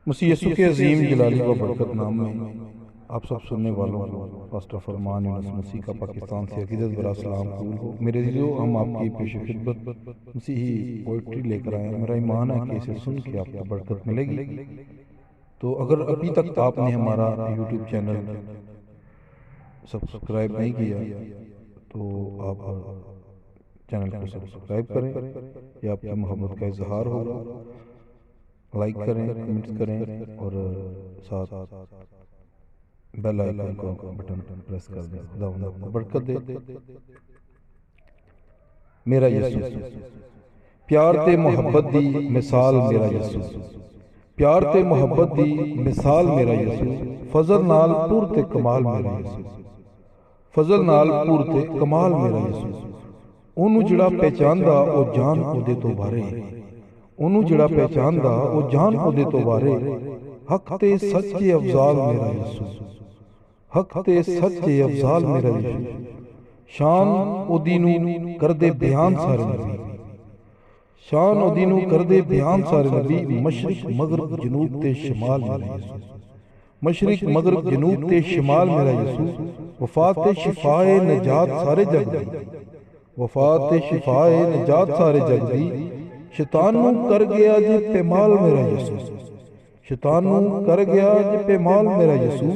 मसीह यसूं के अजीम जलाली व बरकत नाम में आप सब सुनने वालों को पास्टर फरमान मसीह का पाकिस्तान से अकीदत भरा सलाम कबूल हो। मेरे दिलो हम आपकी पेश खिदमत मसीही पोइट्री लेकर आए हैं। मेरा ईमान है कि इसे सुन के आपको बरकत मिलेगी। तो अगर अभी तक आपने हमारा यूट्यूब चैनल सब्सक्राइब नहीं किया तो आप चैनल को सब्सक्राइब करें। यह आपकी मोहब्बत का इजहार होगा। लाइक करें, कमेंट्स करें और साथ बेल आइकन को बटन प्रेस कर दें। खुदा आपको बरकत दे। मेरा यीशु प्यार ते मोहब्बत दी मिसाल मेरा यीशु, प्यार ते मोहब्बत दी मिसाल मेरा यीशु, फजल नाल पूर ते कमाल मेरा यीशु, फजल नाल पूर ते कमाल मेरा यीशु। ओनू जिहड़ा पहचानदा ओ जान ओदे तो बारे, ओनू जिहड़ा पहचानदा ओ जान ओदे तो बारे। हक ते सच्चे अफजाल मेरा यीशु, हक ते सच्चे अफजाल मेरा यीशु। शान ओदी नू करदे बयान सारे नबी, शान ओदी नू करदे बयान सारे नबी। मशरिक मगरब जनूब ते शिमाल मेरा यीशु, मशरिक मगरब जनूब ते शिमाल मेरा यीशु। वफात ते शिफाए नजात सारे जग दी, वफात ते शिफाए नजात सारे जग दी। शैतान नू कर गया जे पेमाल मेरा यीशु, शैतान नू कर गया जे पेमाल मेरा यीशु।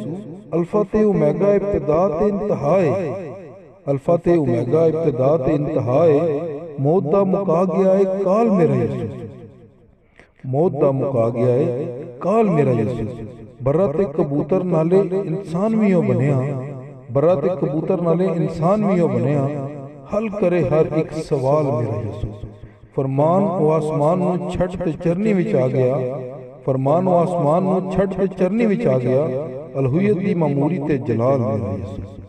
अल्फा ते ओमेगा इब्तिदा ते इंतहाए, अल्फा ते ओमेगा इब्तिदा ते इंतहाए। मौत दा मुका गया है काल मेरा यीशु, मौत दा मुका गया है काल मेरा यीशु। बर्रा ते कबूतर नाले इंसान भी हो बनिया, बर्रा ते कबूतर नाले इंसान भी हो बनिया। हल करे हर एक सवाल मेरा यीशु। फरमान ओ आसमान नू छड़ ते चरनी विच आ गया, फरमान ओ आसमान नू छड़ ते चरनी विच आ गया। अलहुयत दी मामूरी ते जलाल मेरा यीशु।